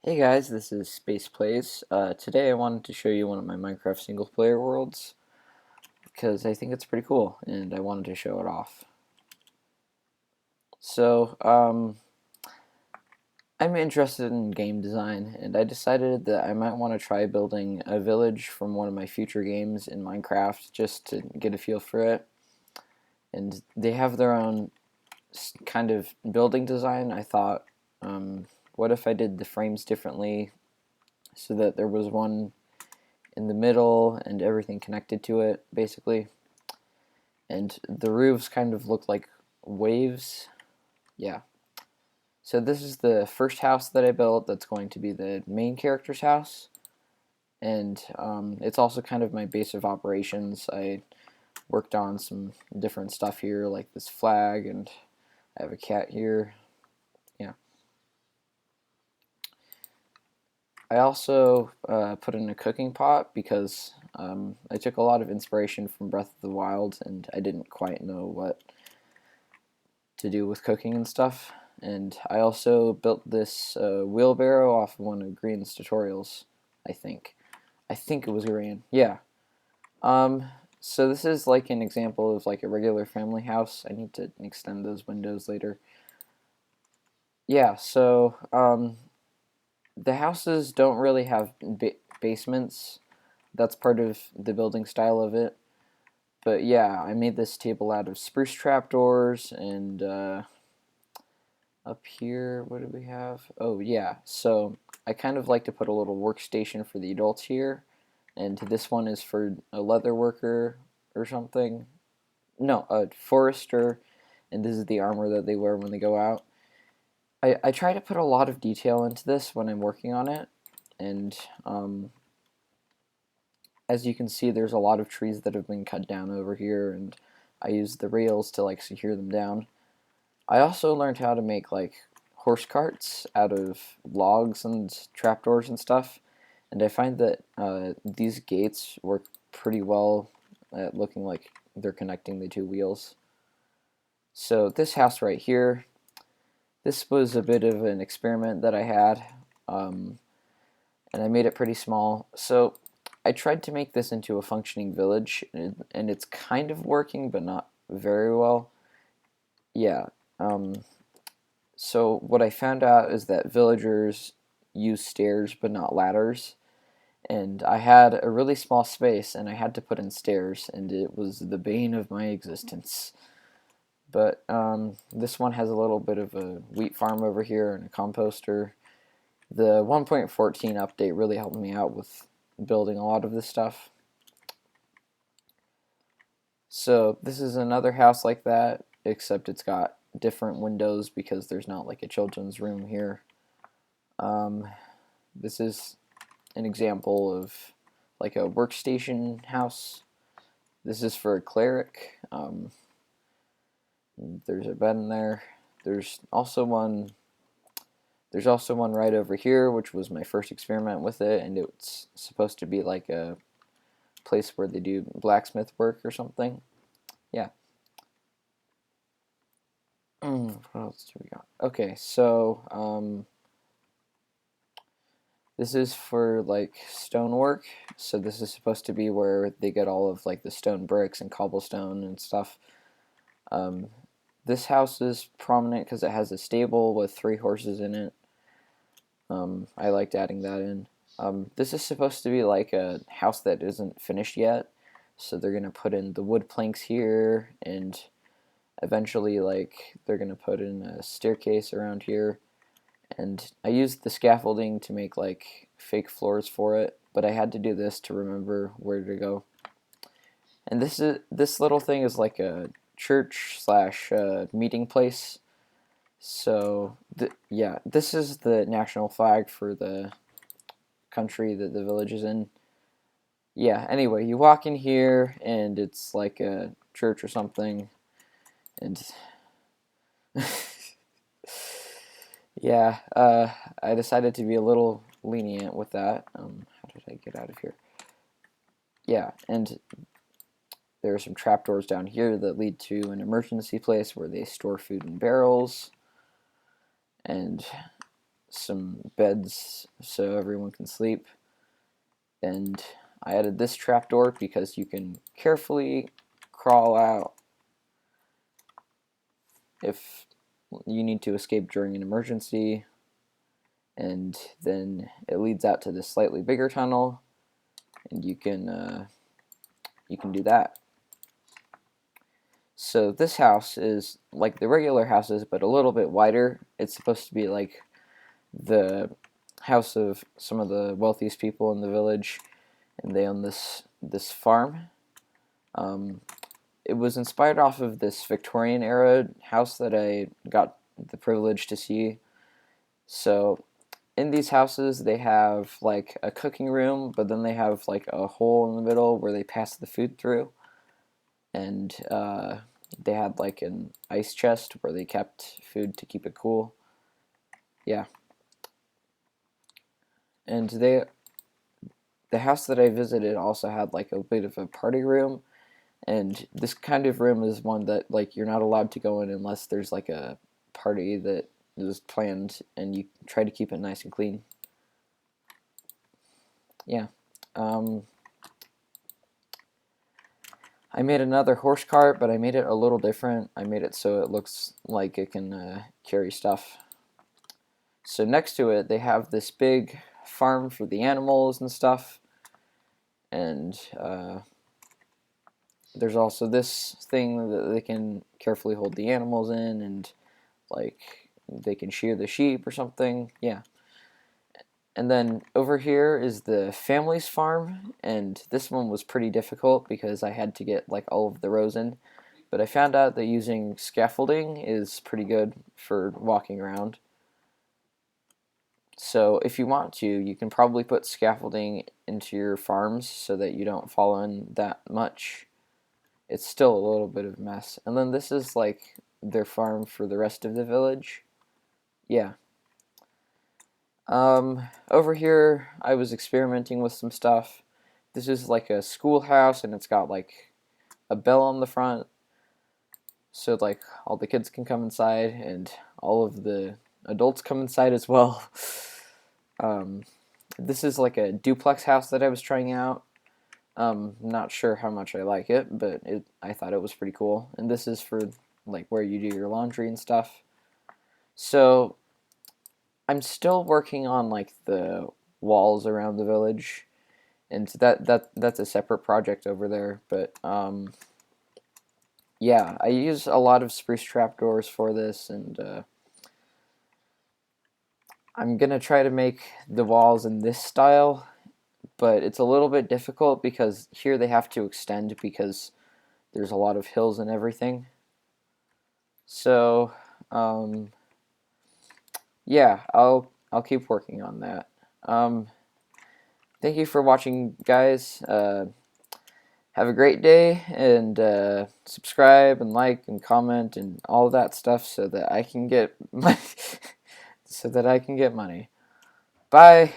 Hey guys, this is SpacePlays. Today I wanted to show you one of my Minecraft single player worlds because I think it's pretty cool and I wanted to show it off. So, I'm interested in game design and I decided that I might want to try building a village from one of my future games in Minecraft just to get a feel for it. And they have their own kind of building design. I thought, what if I did the frames differently so that there was one in the middle and everything connected to it basically, and the roofs kind of look like waves. Yeah, so this is the first house that I built that's going to be the main character's house, and it's also kind of my base of operations. I worked on some different stuff here like this flag, and I have a cat here. Yeah, I also put in a cooking pot because I took a lot of inspiration from Breath of the Wild, and I didn't quite know what to do with cooking and stuff. And I also built this wheelbarrow off of one of Green's tutorials. I think. I think it was Green. Yeah. Um. So this is like an example of like a regular family house. I need to extend those windows later. Yeah. So the houses don't really have basements. That's part of the building style of it. But yeah, I made this table out of spruce trapdoors and up here, what do we have? Oh yeah, so I kind of like to put a little workstation for the adults here, and this one is for a leather worker or something. No, a forester, and this is the armor that they wear when they go out. I try to put a lot of detail into this when I'm working on it, and as you can see, there's a lot of trees that have been cut down over here, and I use the rails to like secure them down. I also learned how to make like horse carts out of logs and trapdoors and stuff, and I find that these gates work pretty well at looking like they're connecting the two wheels. So this house right here, this was a bit of an experiment that I had, um, and I made it pretty small. So I tried to make this into a functioning village, and it's kind of working, but not very well. Yeah. Um, So what I found out is that villagers use stairs but not ladders, and I had a really small space and I had to put in stairs, and it was the bane of my existence. But this one has a little bit of a wheat farm over here and a composter. The 1.14 update really helped me out with building a lot of this stuff. So this is another house like that, except it's got different windows because there's not like a children's room here. Um, This is an example of like a workstation house. This is for a cleric. There's a bed in there. There's also one. There's also one right over here, which was my first experiment with it, and it's supposed to be like a place where they do blacksmith work or something. Yeah. What else do we got? Okay, so this is for like stonework. So this is supposed to be where they get all of like the stone bricks and cobblestone and stuff. Um, this house is prominent because it has a stable with 3 horses in it. I liked adding that in. This is supposed to be like a house that isn't finished yet, so they're gonna put in the wood planks here, and eventually, like they're gonna put in a staircase around here. And I used the scaffolding to make like fake floors for it, but I had to do this to remember where to go. And this little thing is like a church slash meeting place. So yeah, this is the national flag for the country that the village is in. Yeah. Anyway, you walk in here and it's like a church or something, and yeah, I decided to be a little lenient with that. How did I get out of here? Yeah, and there are some trapdoors down here that lead to an emergency place where they store food in barrels. And some beds so everyone can sleep. And I added this trapdoor because you can carefully crawl out if you need to escape during an emergency. And then it leads out to this slightly bigger tunnel, and you can do that. So this house is like the regular houses, but a little bit wider. It's supposed to be like the house of some of the wealthiest people in the village, and they own this farm. It was inspired off of this Victorian era house that I got the privilege to see. So in these houses, they have like a cooking room, but then they have like a hole in the middle where they pass the food through, and they had like an ice chest where they kept food to keep it cool. Yeah, and the house that I visited also had like a bit of a party room, and this kind of room is one that like you're not allowed to go in unless there's like a party that is planned, and you try to keep it nice and clean. Yeah. I made another horse cart, but I made it a little different. I made it so it looks like it can carry stuff. So next to it, they have this big farm for the animals and stuff. And there's also this thing that they can carefully hold the animals in, and like they can shear the sheep or something. Yeah. And then over here is the family's farm, and this one was pretty difficult because I had to get like all of the rows in. But I found out that using scaffolding is pretty good for walking around. So if you want to, you can probably put scaffolding into your farms so that you don't fall in that much. It's still a little bit of a mess. And then this is like their farm for the rest of the village. Yeah. Over here, I was experimenting with some stuff. This is like a schoolhouse, and it's got like a bell on the front, so like all the kids can come inside, and all of the adults come inside as well. This is like a duplex house that I was trying out. Not sure how much I like it, but I thought it was pretty cool. And this is for like where you do your laundry and stuff. So I'm still working on like the walls around the village, and that's a separate project over there. But yeah, I use a lot of spruce trapdoors for this, and I'm gonna try to make the walls in this style, but it's a little bit difficult because here they have to extend because there's a lot of hills and everything. So yeah, I'll keep working on that. Thank you for watching, guys. Have a great day, and subscribe and like and comment and all that stuff so that I can get money. So that I can get money. Bye.